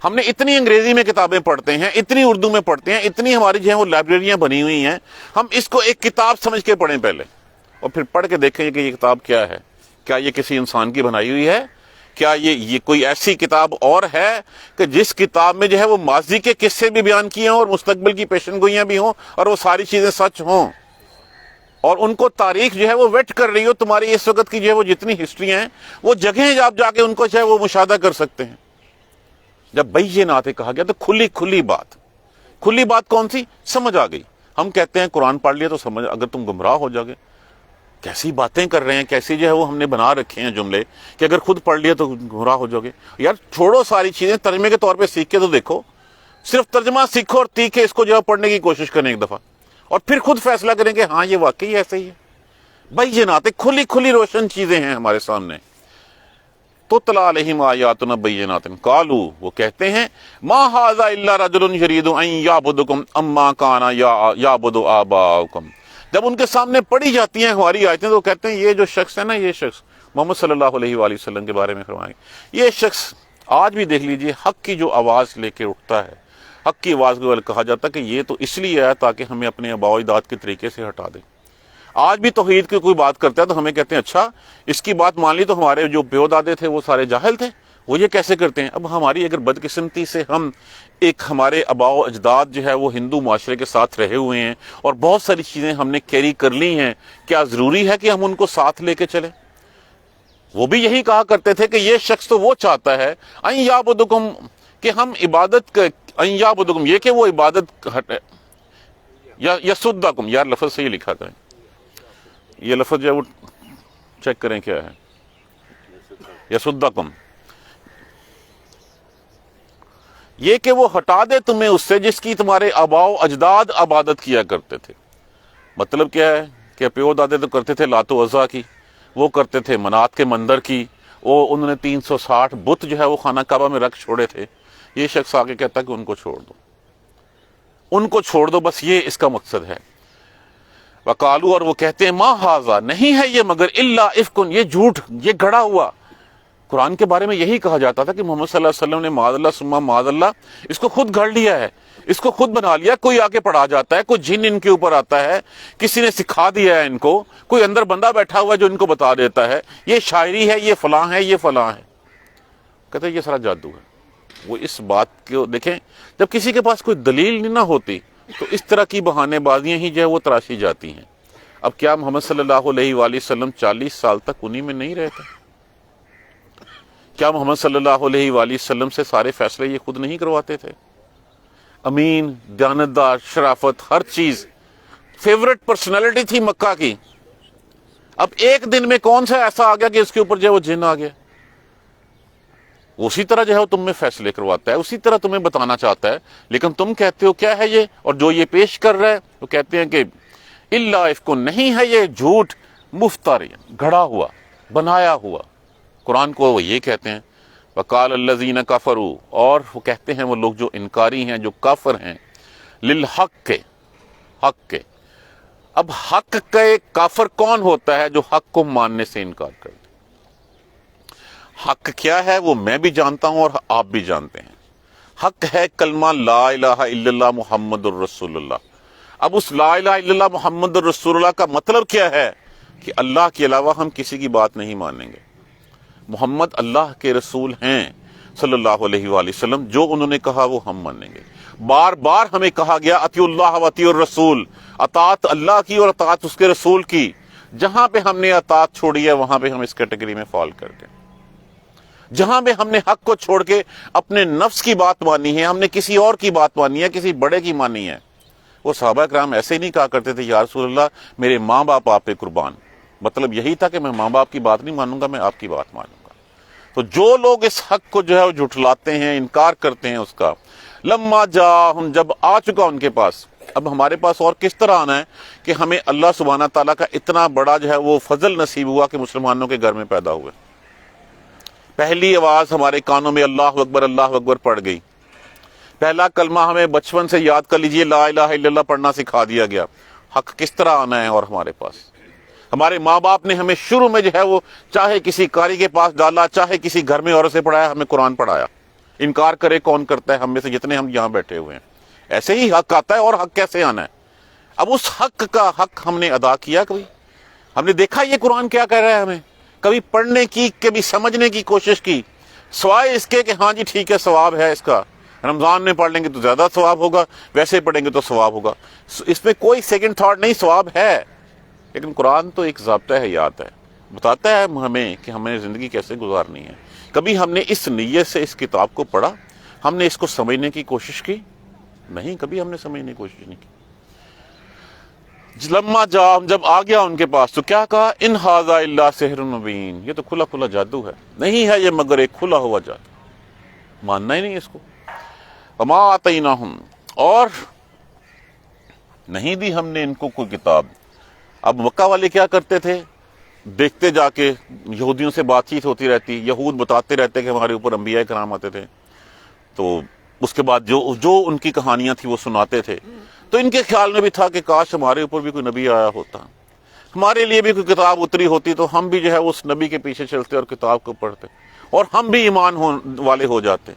ہم نے اتنی انگریزی میں کتابیں پڑھتے ہیں، اتنی اردو میں پڑھتے ہیں، اتنی ہماری جو ہے وہ لائبریریاں بنی ہوئی ہیں، ہم اس کو ایک کتاب سمجھ کے پڑھیں پہلے، اور پھر پڑھ کے دیکھیں کہ یہ کتاب کیا ہے۔ کیا یہ کسی انسان کی بنائی ہوئی ہے؟ کیا یہ کوئی ایسی کتاب اور ہے کہ جس کتاب میں جو ہے وہ ماضی کے قصے بھی بیان کیے ہوں اور مستقبل کی پیشن گوئیاں بھی ہوں اور وہ ساری چیزیں سچ ہوں، اور ان کو تاریخ جو ہے وہ ویٹ کر رہی ہو تمہاری اس وقت کی جو ہے وہ جتنی ہسٹریاں ہیں، وہ جگہیں آپ جا کے ان کو جو ہے وہ مشاہدہ کر سکتے ہیں۔ جب بینات کہا گیا تو کھلی کھلی بات۔ کھلی بات کون سی؟ سمجھ آ گئی۔ ہم کہتے ہیں قرآن پڑھ لیا تو سمجھ، اگر تم گمراہ ہو جاؤ گے، کیسی باتیں کر رہے ہیں، کیسی جو ہے وہ ہم نے بنا رکھے ہیں جملے کہ اگر خود پڑھ لیا تو گمراہ ہو جاؤ گے۔ یار چھوڑو ساری چیزیں، ترجمے کے طور پہ سیکھ کے تو دیکھو، صرف ترجمہ سیکھو اور تیکھے اس کو جو ہے پڑھنے کی کوشش کریں ایک دفعہ، اور پھر خود فیصلہ کریں کہ ہاں یہ واقعی ایسے ہی ہے۔ بینات، کھلی کھلی روشن چیزیں ہیں ہمارے سامنے۔ تُتْلَىٰ عَلَيْهِمْ آیاتنا بینات قالوا، وہ کہتے ہیں ما ھذا الا رجل يريد ان يعبدكم اما كان يعبد آباؤكم۔ جب ان کے سامنے پڑھی جاتی ہیں ہماری آیتیں تو کہتے ہیں یہ جو شخص ہے نا، یہ شخص محمد صلی اللہ علیہ وآلہ وسلم کے بارے میں فرمائیں، یہ شخص آج بھی دیکھ لیجئے حق کی جو آواز لے کے اٹھتا ہے، حق کی آواز کو کہا جاتا ہے کہ یہ تو اس لیے ہے تاکہ ہمیں اپنے آباء و اجداد کے طریقے سے ہٹا دیں۔ آج بھی توحید کی کوئی بات کرتا ہے تو ہمیں کہتے ہیں اچھا اس کی بات مان لی تو ہمارے جو پیو دادے تھے وہ سارے جاہل تھے، وہ یہ کیسے کرتے ہیں؟ اب ہماری اگر بدقسمتی سے ہم ایک ہمارے آباء و اجداد جو ہے وہ ہندو معاشرے کے ساتھ رہے ہوئے ہیں اور بہت ساری چیزیں ہم نے کیری کر لی ہیں، کیا ضروری ہے کہ ہم ان کو ساتھ لے کے چلیں؟ وہ بھی یہی کہا کرتے تھے کہ یہ شخص تو وہ چاہتا ہے ان یعبدکم، کہ ہم عبادت ان یعبدکم، یہ کہ وہ عبادت یا یسدکم، یار لفظ سے یہ لکھا کریں، یہ لفظ جو ہے وہ چیک کریں کیا ہے، یسدکم، یہ کہ وہ ہٹا دے تمہیں اس سے جس کی تمہارے آباء و اجداد عبادت کیا کرتے تھے۔ مطلب کیا ہے کہ پیو دادے تو کرتے تھے لات و عزا کی، وہ کرتے تھے منات کے مندر کی، وہ انہوں نے 360 بت جو ہے وہ خانہ کعبہ میں رکھ چھوڑے تھے۔ یہ شخص آگے کہتا کہ ان کو چھوڑ دو، ان کو چھوڑ دو، بس یہ اس کا مقصد ہے۔ وقالو، اور وہ کہتے ہیں ما ھذا، نہیں ہے یہ مگر الا افکن، یہ جھوٹ، یہ گھڑا ہوا۔ قرآن کے بارے میں یہی کہا جاتا تھا کہ محمد صلی اللہ علیہ وسلم نے معاذ اللہ ثم معاذ اللہ اس کو خود گھڑ لیا ہے، اس کو خود بنا لیا۔ کوئی آ کے پڑھا جاتا ہے، کوئی جن ان کے اوپر آتا ہے، کسی نے سکھا دیا ہے ان کو، کوئی اندر بندہ بیٹھا ہوا ہے جو ان کو بتا دیتا ہے یہ شاعری ہے، یہ فلاں ہے، یہ فلاں ہے۔ کہتے ہیں یہ سارا جادو ہے۔ وہ اس بات کو دیکھیں، جب کسی کے پاس کوئی دلیل نہ ہوتی تو اس طرح کی بہانے بازیاں ہی جو ہے وہ تراشی جاتی ہیں۔ اب کیا محمد صلی اللہ علیہ وآلہ وسلم 40 سال تک انہی میں نہیں رہتے؟ کیا محمد صلی اللہ علیہ وآلہ وسلم سے سارے فیصلے یہ خود نہیں کرواتے تھے؟ امین، دیانتدار، شرافت، ہر چیز، فیورٹ پرسنالٹی تھی مکہ کی۔ اب ایک دن میں کون سا ایسا آ گیا کہ اس کے اوپر جو ہے وہ جن آ گیا؟ اسی طرح جو ہے وہ تم میں فیصلے کرواتا ہے، اسی طرح تمہیں بتانا چاہتا ہے، لیکن تم کہتے ہو کیا ہے یہ، اور جو یہ پیش کر رہا ہے وہ کہتے ہیں کہ الا افک، نہیں ہے یہ جھوٹ، مفتری، گھڑا ہوا، بنایا ہوا۔ قرآن کو وہ یہ کہتے ہیں۔ وقال الذین کفروا، اور وہ کہتے ہیں وہ لوگ جو انکاری ہیں، جو کافر ہیں، للحق کے، حق کے۔ اب حق کا ایک کافر کون ہوتا ہے؟ جو حق کو ماننے سے انکار کرتا ہے۔ حق کیا ہے وہ میں بھی جانتا ہوں اور آپ بھی جانتے ہیں۔ حق ہے کلمہ لا الہ الا اللہ محمد الرسول اللہ۔ اب اس لا الہ الا اللہ محمد الرسول اللہ کا مطلب کیا ہے؟ کہ اللہ کے علاوہ ہم کسی کی بات نہیں مانیں گے۔ محمد اللہ کے رسول ہیں صلی اللہ علیہ وآلہ وسلم، جو انہوں نے کہا وہ ہم مانیں گے۔ بار بار ہمیں کہا گیا اطیعوا اللہ و اطیعوا الرسول، اطاعت اللہ کی اور اطاعت اس کے رسول کی۔ جہاں پہ ہم نے اطاعت چھوڑی ہے وہاں پہ ہم اس کیٹیگری میں فال کرتے ہیں۔ جہاں پہ ہم نے حق کو چھوڑ کے اپنے نفس کی بات مانی ہے، ہم نے کسی اور کی بات مانی ہے، کسی بڑے کی مانی ہے۔ وہ صحابہ کرام ایسے ہی نہیں کہا کرتے تھے یا رسول اللہ میرے ماں باپ آپ پہ قربان، مطلب یہی تھا کہ میں ماں باپ کی بات نہیں مانوں گا، میں آپ کی بات مانوں گا۔ تو جو لوگ اس حق کو جو ہے وہ جھٹلاتے ہیں، انکار کرتے ہیں اس کا، لما جاءہم، جب آ چکا ان کے پاس۔ اب ہمارے پاس اور کس طرح آنا ہے کہ ہمیں اللہ سبحانہ تعالیٰ کا اتنا بڑا جو ہے وہ فضل نصیب ہوا کہ مسلمانوں کے گھر میں پیدا ہوئے۔ پہلی آواز ہمارے کانوں میں اللہ اکبر پڑ گئی۔ پہلا کلمہ ہمیں بچپن سے یاد کر لیجئے لا الہ الا اللہ پڑھنا سکھا دیا گیا۔ حق کس طرح آنا ہے اور ہمارے پاس؟ ہمارے ماں باپ نے ہمیں شروع میں جو ہے وہ چاہے کسی قاری کے پاس ڈالا، چاہے کسی گھر میں عورت سے پڑھایا، ہمیں قرآن پڑھایا۔ انکار کرے کون کرتا ہے ہم میں سے جتنے ہم یہاں بیٹھے ہوئے ہیں۔ ایسے ہی حق آتا ہے، اور حق کیسے آنا ہے؟ اب اس حق کا حق ہم نے ادا کیا؟ کبھی ہم نے دیکھا یہ قرآن کیا کہہ رہا ہے ہمیں؟ کبھی پڑھنے کی، کبھی سمجھنے کی کوشش کی، سوائے اس کے کہ ہاں جی ٹھیک ہے ثواب ہے اس کا، رمضان میں پڑھ لیں گے تو زیادہ ثواب ہوگا، ویسے پڑھیں گے تو ثواب ہوگا۔ اس میں کوئی سیکنڈ تھاٹ نہیں، ثواب ہے۔ لیکن قرآن تو ایک ضابطہ حیات ہے، بتاتا ہے ہمیں کہ ہمیں زندگی کیسے گزارنی ہے۔ کبھی ہم نے اس نیت سے اس کتاب کو پڑھا، ہم نے اس کو سمجھنے کی کوشش کی؟ نہیں، کبھی ہم نے سمجھنے کی کوشش نہیں کی۔ لما جا، جب آ گیا ان کے پاس تو کیا کہا؟ ان ھذا الا سحر مبین، یہ تو کھلا کھلا جادو ہے، نہیں ہے یہ مگر ایک کھلا ہوا جادو۔ ماننا ہی نہیں اس کو۔ وما آتیناہم، اور نہیں دی ہم نے ان کو کوئی کتاب۔ اب مکہ والے کیا کرتے تھے؟ دیکھتے جا کے یہودیوں سے بات چیت ہوتی رہتی، یہود بتاتے رہتے کہ ہمارے اوپر انبیاء کرام آتے تھے، تو اس کے بعد جو ان کی کہانیاں تھیں وہ سناتے تھے۔ تو ان کے خیال میں بھی تھا کہ کاش ہمارے اوپر بھی کوئی نبی آیا ہوتا، ہمارے لیے بھی کوئی کتاب اتری ہوتی، تو ہم بھی جو ہے اس نبی کے پیچھے چلتے اور کتاب کو پڑھتے، اور ہم بھی ایمان والے ہو جاتے۔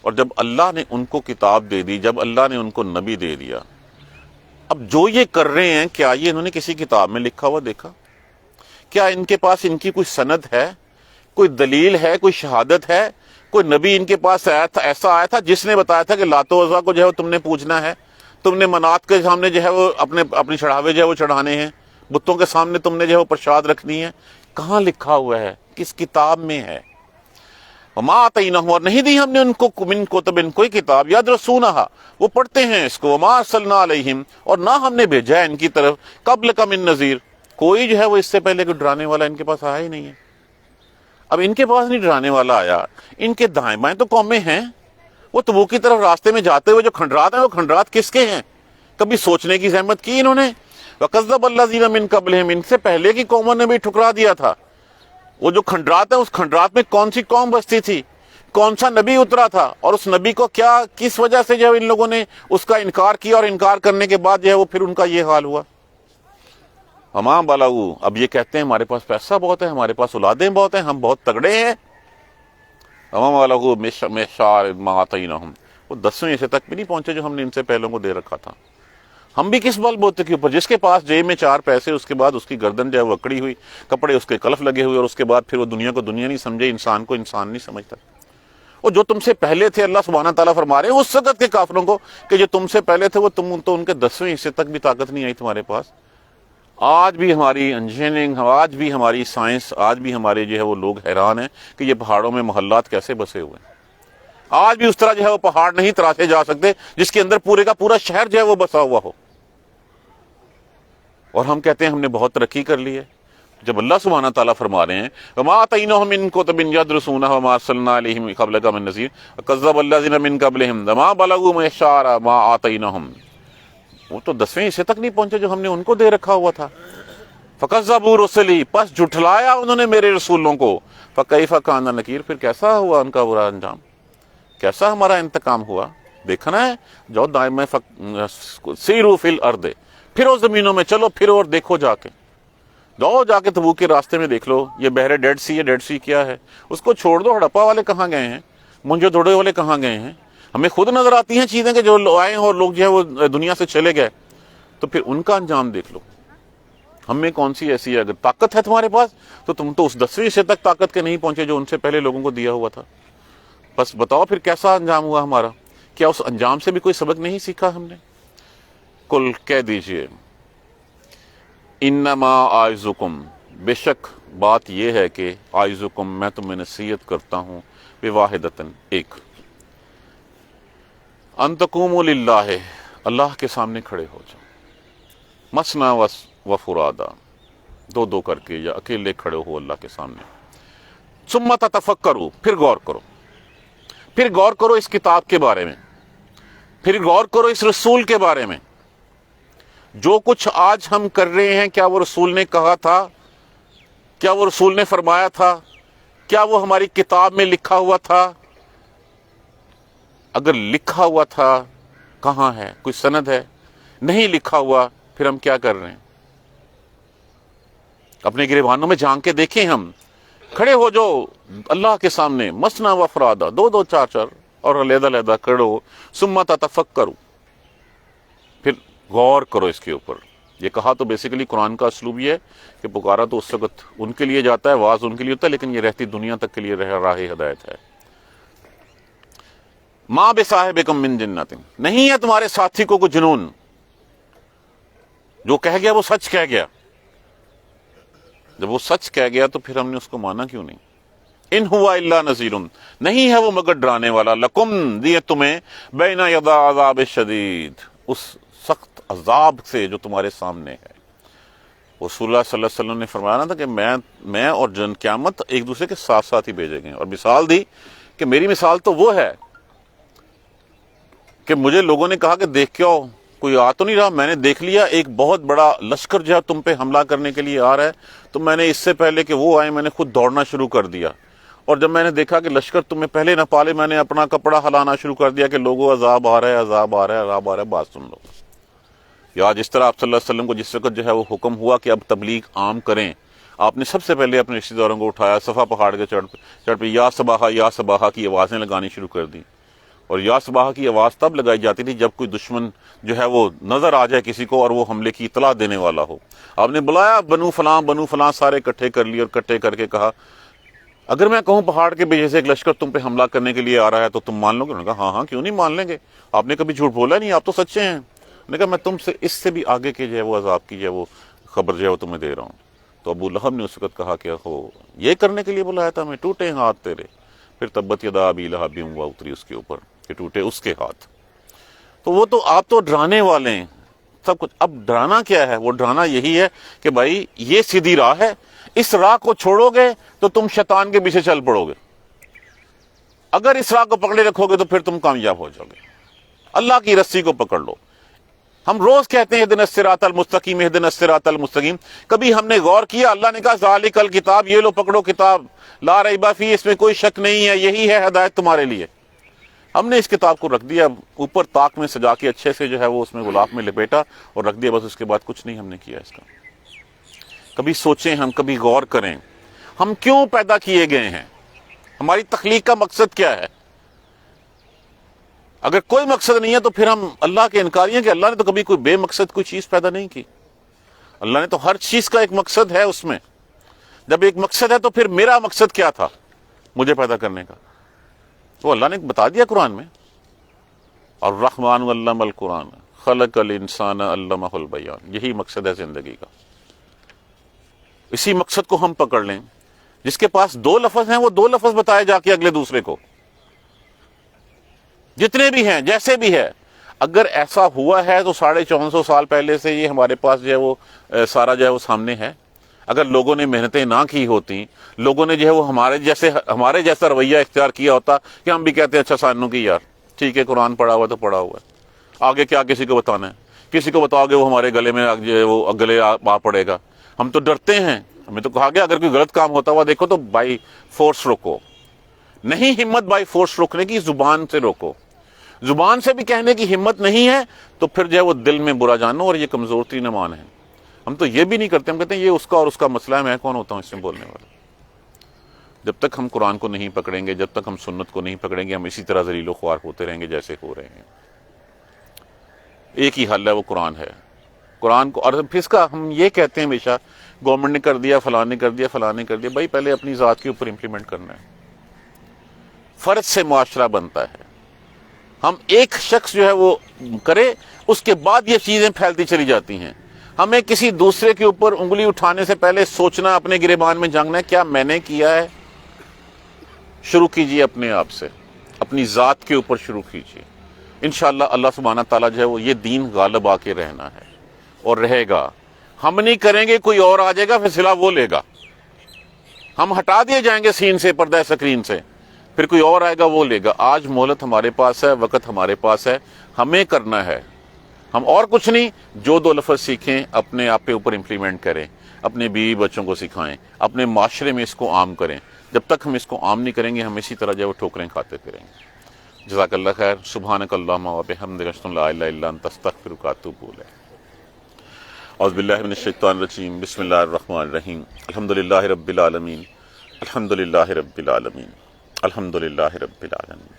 اور جب اللہ نے ان کو کتاب دے دی، جب اللہ نے ان کو نبی دے دیا، اب جو یہ کر رہے ہیں کیا یہ انہوں نے کسی کتاب میں لکھا ہوا دیکھا؟ کیا ان کے پاس ان کی کوئی سند ہے، کوئی دلیل ہے، کوئی شہادت ہے؟ کوئی نبی ان کے پاس ایسا آیا تھا جس نے بتایا تھا کہ لات و عزیٰ کو جو ہے تم نے پوجنا ہے، تم نے منات کے سامنے جو ہے وہ اپنی چڑھاوے جو ہے وہ چڑھانے ہیں، بتوں کے سامنے تم نے جو ہے وہ پرشاد رکھنی ہے؟ کہاں لکھا ہوا ہے؟ کس کتاب میں ہے؟ وما آتیناہم، اور نہیں دی ہم نے ان کو من کتب، کوئی کتاب، یدرسونہا، وہ پڑھتے ہیں اس کو، وما ارسلنا علیہم، اور نہ ہم نے بھیجا ہے ان کی طرف قبل کا من نذیر، کوئی جو ہے وہ اس سے پہلے کوئی ڈرانے والا ان کے پاس آیا ہی نہیں ہے۔ اب ان کے پاس نہیں ڈرانے والا آیا، ان کے دائیں بائیں تو قومیں ہیں، وہ تبوک کی طرف راستے میں جاتے ہوئے جو کھنڈرات ہیں وہ کھنڈرات کس کے ہیں؟ کبھی سوچنے کی زحمت کی انہوں نے؟ وَكَذَّبَ الَّذِينَ مِن قَبْلِهِمْ، ان سے پہلے کی قوموں نے بھی ٹھکرا دیا تھا۔ وہ جو کھنڈرات ہے اس کھنڈرات میں کون سی قوم بستی تھی، کون سا نبی اترا تھا، اور اس نبی کو کیا کس وجہ سے جو ان لوگوں نے اس کا انکار کیا، اور انکار کرنے کے بعد جو ہے وہ پھر ان کا یہ حال ہوا۔ وما بلغوا، اب یہ کہتے ہیں ہمارے پاس پیسہ بہت ہے، ہمارے پاس اولادیں بہت ہیں، ہم بہت تگڑے ہیں۔ وما بلغوا مِشْعَارَ مَا آتَيْنَاهُمْ، وہ 10ویں حصے تک بھی نہیں پہنچے جو ہم نے ان سے پہلوں کو دے رکھا تھا۔ ہم بھی کس بل بوتے کے اوپر؟ جس کے پاس جیب میں 4 پیسے، اس کے بعد اس کی گردن جو ہے وہ اکڑی ہوئی، کپڑے اس کے کلف لگے ہوئے، اور اس کے بعد پھر وہ دنیا کو دنیا نہیں سمجھے، انسان کو انسان نہیں سمجھتا۔ اور جو تم سے پہلے تھے، اللہ سبحانہ تعالیٰ فرما رہے ہیں اس وقت کے کافروں کو کہ جو تم سے پہلے تھے وہ تم تو ان کے 10ویں حصے تک بھی طاقت نہیں آئی تمہارے پاس۔ آج بھی ہماری انجینئرنگ، آج بھی ہماری سائنس، آج بھی ہمارے جو ہے وہ لوگ حیران ہیں کہ یہ پہاڑوں میں محلات کیسے بسے ہوئے ہیں۔ آج بھی اس طرح جو ہے وہ پہاڑ نہیں تراشے جا سکتے جس کے اندر پورے کا پورا شہر جو ہے وہ بسا ہوا ہو، اور ہم کہتے ہیں ہم نے بہت ترقی کر لی ہے۔ جب اللہ سبحانہ تعالیٰ فرما رہے ہیں وما آتیناہم من کتب یدرسونہ وما ارسلنا علیہم قبلک من نذیر وکذب الذین من قبلہم وما بلغوا معشار ما آتیناہم، وہ تو 10ویں حصے تک نہیں پہنچے جو ہم نے ان کو دے رکھا ہوا تھا. فکذبوا رسلی، پس جھٹلایا انہوں نے میرے رسولوں کو. فکیف کان نکیر، پھر کیسا ہوا ان کا برا انجام، کیسا ہمارا انتقام ہوا. دیکھنا ہے جو دائم سیروا فی الارض، پھرو زمینوں میں، چلو پھرو اور دیکھو جا کے، جاؤ جا کے تبوک کے راستے میں دیکھ لو. یہ بحر ڈیڈ سی، یہ ڈیڈ سی کیا ہے، اس کو چھوڑ دو. ہڑپا والے کہاں گئے ہیں، منجو دھوڑے والے کہاں گئے ہیں. ہمیں خود نظر آتی ہیں چیزیں کہ جو آئے اور لوگ جو ہے وہ دنیا سے چلے گئے، تو پھر ان کا انجام دیکھ لو. ہم میں کون سی ایسی ہے، اگر طاقت ہے تمہارے پاس تو تم تو اس 10ویں حصے تک طاقت کے نہیں پہنچے جو ان سے پہلے لوگوں کو دیا ہوا تھا. بس بتاؤ پھر کیسا انجام ہوا ہمارا، کیا اس انجام سے بھی کوئی سبق نہیں سیکھا ہم نے. کل کہہ دیجئے انما اعظکم، بے شک بات یہ ہے کہ اعظکم، میں تمہیں نصیحت کرتا ہوں، بواحدۃ، ایک، ان تقوموا للہ، اللہ کے سامنے کھڑے ہو جاؤ، مثنی و فرادا، دو دو کر کے یا اکیلے کھڑے ہو اللہ کے سامنے. ثم تتفکروا، پھر غور کرو، پھر غور کرو اس کتاب کے بارے میں، پھر غور کرو اس رسول کے بارے میں. جو کچھ آج ہم کر رہے ہیں کیا وہ رسول نے کہا تھا، کیا وہ رسول نے فرمایا تھا، کیا وہ ہماری کتاب میں لکھا ہوا تھا؟ اگر لکھا ہوا تھا کہاں ہے، کوئی سند ہے؟ نہیں لکھا ہوا، پھر ہم کیا کر رہے ہیں؟ اپنے گریبانوں میں جھانک کے دیکھیں، ہم کھڑے ہو جو اللہ کے سامنے، مثنی و فرادا، دو دو چار چار اور علیحدہ علیحدہ کھڑے ہو. ثم تتفکروا، پھر غور کرو اس کے اوپر. یہ کہا تو بیسیکلی قرآن کا اسلوب یہ ہے کہ پکارا تو اس وقت ان کے لیے جاتا ہے، واز ان کے لیے ہوتا ہے، لیکن یہ رہتی دنیا تک کے لیے راہ ہدایت ہے. ما بصاحبکم من جنۃ، نہیں ہے تمہارے ساتھی کو کوئی جنون. جو کہہ گیا وہ سچ کہہ گیا. جب وہ سچ کہہ گیا تو پھر ہم نے اس کو مانا کیوں نہیں؟ ان ہوا الا نذیر، نہیں ہے وہ مگر ڈرانے والا، لکم، دیے تمہیں، بین یدا عذاب شدید، اس سخت عذاب سے جو تمہارے سامنے ہے. رسول اللہ صلی اللہ علیہ وسلم نے فرمایا نا تھا کہ میں اور جن قیامت ایک دوسرے کے ساتھ ساتھ ہی بھیجے گئے، اور مثال دی کہ میری مثال تو وہ ہے کہ مجھے لوگوں نے کہا کہ دیکھ کے آؤ، کوئی آ تو نہیں رہا، میں نے دیکھ لیا ایک بہت بڑا لشکر جو ہے تم پہ حملہ کرنے کے لیے آ رہا ہے، تو میں نے اس سے پہلے کہ وہ آئے میں نے خود دوڑنا شروع کر دیا. اور جب میں نے دیکھا کہ لشکر تمہیں پہلے نہ پالے، میں نے اپنا کپڑا ہلانا شروع کر دیا کہ لوگوں عذاب آ رہا ہے، عذاب آ رہا ہے، عذاب آ رہا ہے، بات سن لو. یا جس طرح آپ صلی اللہ علیہ وسلم کو جس وقت جو ہے وہ حکم ہوا کہ اب تبلیغ عام کریں، آپ نے سب سے پہلے اپنے رشتہ داروں کو اٹھایا، صفا پہاڑ کے چڑھ پہ یا صباحا کی آوازیں لگانی شروع کر دی. اور یا صباحا کی آواز تب لگائی جاتی تھی جب کوئی دشمن جو ہے وہ نظر آ جائے کسی کو اور وہ حملے کی اطلاع دینے والا ہو. آپ نے بلایا بنو فلاں سارے اکٹھے کر لیے، اور اکٹھے کر کے کہا اگر میں کہوں پہاڑ کے پیچھے سے ایک لشکر تم پہ حملہ کرنے کے لیے آ رہا ہے تو تم مان لو گے؟ انہوں نے کہا ہاں کیوں نہیں مان لیں گے، آپ نے کبھی جھوٹ بولا نہیں، آپ تو سچے ہیں. انہوں نے کہا میں تم سے اس سے بھی آگے کے جو ہے وہ عذاب کی جو ہے وہ خبر جو ہے وہ تمہیں دے رہا ہوں. تو ابو لہب نے اس وقت کہا کہ ہو یہ کرنے کے لیے بلایا تھا میں، ٹوٹے ہاتھ تیرے. پھر تبت یدا ابی لہب ہوا اتری اس کے اوپر کہ ٹوٹے اس کے ہاتھ. تو وہ تو آپ تو ڈرانے والے ہیں سب کچھ. اب ڈرانا کیا ہے؟ وہ ڈرانا یہی ہے کہ بھائی یہ سیدھی راہ ہے، اس راہ کو چھوڑو گے تو تم شیطان کے پیچھے چل پڑو گے، اگر اس راہ کو پکڑے رکھو گے تو پھر تم کامیاب ہو جاؤ گے. اللہ کی رسی کو پکڑ لو. ہم روز کہتے ہیں اہدنا الصراط المستقیم، اہدنا الصراط المستقیم. کبھی ہم نے غور کیا؟ اللہ نے کہا ذالک الکتاب، یہ لو پکڑو کتاب، لا ریب فیہ، اس میں کوئی شک نہیں ہے، یہی ہے ہدایت تمہارے لیے. ہم نے اس کتاب کو رکھ دیا اوپر طاق میں سجا کے اچھے سے جو ہے وہ اس میں غلاف میں لپیٹا اور رکھ دیا، بس اس کے بعد کچھ نہیں ہم نے کیا اس کا. کبھی سوچیں ہم، کبھی غور کریں ہم کیوں پیدا کیے گئے ہیں، ہماری تخلیق کا مقصد کیا ہے؟ اگر کوئی مقصد نہیں ہے تو پھر ہم اللہ کے انکاری ہیں کہ اللہ نے تو کبھی کوئی بے مقصد کوئی چیز پیدا نہیں کی. اللہ نے تو ہر چیز کا ایک مقصد ہے اس میں. جب ایک مقصد ہے تو پھر میرا مقصد کیا تھا مجھے پیدا کرنے کا؟ تو اللہ نے بتا دیا قرآن میں، الرحمن علم القرآن خلق الانسان علمہ البیان، یہی مقصد ہے زندگی کا. اسی مقصد کو ہم پکڑ لیں. جس کے پاس دو لفظ ہیں وہ دو لفظ بتائے جا کے اگلے دوسرے کو، جتنے بھی ہیں جیسے بھی ہے. اگر ایسا ہوا ہے تو 450 سال پہلے سے یہ ہمارے پاس جو ہے وہ سارا جو ہے وہ سامنے ہے. اگر لوگوں نے محنتیں نہ کی ہوتی، لوگوں نے جو ہے وہ ہمارے جیسا رویہ اختیار کیا ہوتا کہ ہم بھی کہتے ہیں اچھا سانو کی یار ٹھیک ہے قرآن پڑھا ہوا تو پڑھا ہوا ہے، آگے کیا کسی کو بتانا ہے، کسی کو بتاؤ گے وہ ہمارے گلے میں جو ہے وہ گلے آ پڑے گا، ہم تو ڈرتے ہیں۔ ہمیں تو کہا گیا اگر کوئی غلط کام ہوتا ہوا دیکھو تو بائی فورس روکو، نہیں ہمت بائی فورس روکنے کی، زبان سے روکو، زبان سے بھی کہنے کی ہمت نہیں ہے تو پھر جو ہے وہ دل میں برا جانو، اور یہ کمزور ترین ایمان ہے۔ ہم تو یہ بھی نہیں کرتے، ہم کہتے ہیں یہ اس کا اور اس کا مسئلہ ہے، میں کون ہوتا ہوں اس میں بولنے والا۔ جب تک ہم قرآن کو نہیں پکڑیں گے، جب تک ہم سنت کو نہیں پکڑیں گے، ہم اسی طرح ذلیل و خوار ہوتے رہیں گے جیسے ہو رہے ہیں۔ ایک ہی حل ہے، وہ قرآن ہے۔ قرآن کو، اور پھر اس کا ہم یہ کہتے ہیں ہمیشہ گورنمنٹ نے کر دیا، فلاں نے کر دیا، فلاں نے کر دیا، بھائی پہلے اپنی ذات کے اوپر امپلیمنٹ کرنا ہے۔ فرض سے معاشرہ بنتا ہے، ہم ایک شخص جو ہے وہ کرے، اس کے بعد یہ چیزیں پھیلتی چلی جاتی ہیں۔ ہمیں کسی دوسرے کے اوپر انگلی اٹھانے سے پہلے سوچنا، اپنے گریبان میں جھانکنا ہے کیا میں نے کیا ہے۔ شروع کیجئے اپنے آپ سے، اپنی ذات کے اوپر شروع کیجئے، انشاءاللہ اللہ سبحانہ تعالیٰ جو ہے وہ یہ دین غالب آ کے رہنا ہے اور رہے گا۔ ہم نہیں کریں گے، کوئی اور آ جائے گا، فیصلہ وہ لے گا۔ ہم ہٹا دیے جائیں گے سین سے، پردہ سکرین سے، پھر کوئی اور آئے گا وہ لے گا۔ آج مہلت ہمارے پاس ہے، وقت ہمارے پاس ہے، ہمیں کرنا ہے۔ ہم اور کچھ نہیں، جو دو لفظ سیکھیں اپنے آپ کے اوپر امپلیمنٹ کریں، اپنے بیوی بچوں کو سکھائیں، اپنے معاشرے میں اس کو عام کریں۔ جب تک ہم اس کو عام نہیں کریں گے، ہم اسی طرح جو ہے وہ ٹھوکریں کھاتے پھریں گے۔ جزاک اللہ خیر۔ سبحانک اللہم و بحمدک، اشہد ان لا الہ الا انت، استغفرک و اتوب الیک۔ اعوذ باللہ من الشیطان الرجیم، بسم اللہ الرحمن الرحیم، الحمدللہ رب العالمین، الحمدللہ رب العالمین، الحمدللہ رب العالمین۔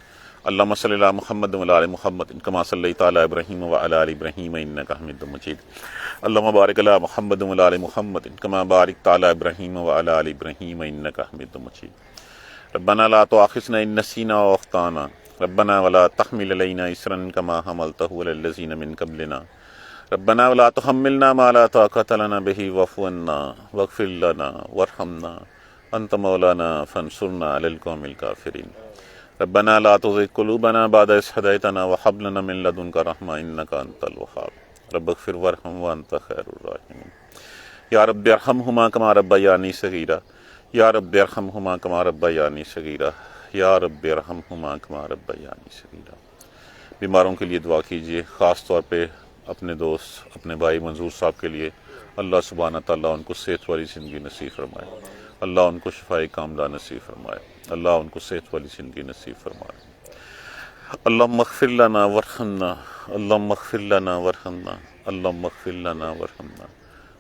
اللہم صلی علی محمد و علی محمد کما صلیت علی ابراہیم و علی آل ابراہیم انک حمید مجید۔ اللہم بارک علی محمد و علی محمد کما بارکت علی ابراہیم و علی آل ابراہیم انک حمید مجید۔ ربنا لا تؤاخذنا ان نسینا و اخطانا، ربنا ولا تحمل علینا اصرا کما حملتہ علی الذین من قبلنا، ربنا ولا تحملنا ما لا طاقۃ لنا به واعف عنا واغفر لنا وارحمنا انت مولانا فانصرنا علی القوم الکافرین۔ ربنا لا تزغ قلوبنا بعد إذ هديتنا وهب لنا من لدنك رحمة إنك أنت الوهاب رب اغفر وارحم وأنت خير الراحمين۔ یا رب ارحمهما كما ربياني صغيرا، یا رب ارحمهما كما ربياني صغيرا، یا رب ارحمهما كما ربياني صغيرا۔ بیماروں کے لیے دعا کیجیے، خاص طور پہ اپنے دوست، اپنے بھائی منظور صاحب کے لیے۔ اللہ سبحانہ تعالیٰ ان کو صحت والی زندگی نصیب فرمائے، اللہ ان کو شفائے کاملہ نصیب فرمائے، اللہ ان کو صحت والی زندگی نصیب فرمائے۔ اللہم اغفر لنا وارحمنا، اللہم اغفر لنا وارحمنا، اللہم اغفر لنا وارحمنا۔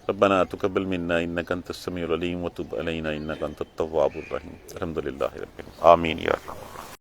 ربنا تقبل منا انک انت السمیع العلیم وتب علینا انک انت التواب الرحیم۔ الحمدللہ رب العالمین، آمین یا اللہ۔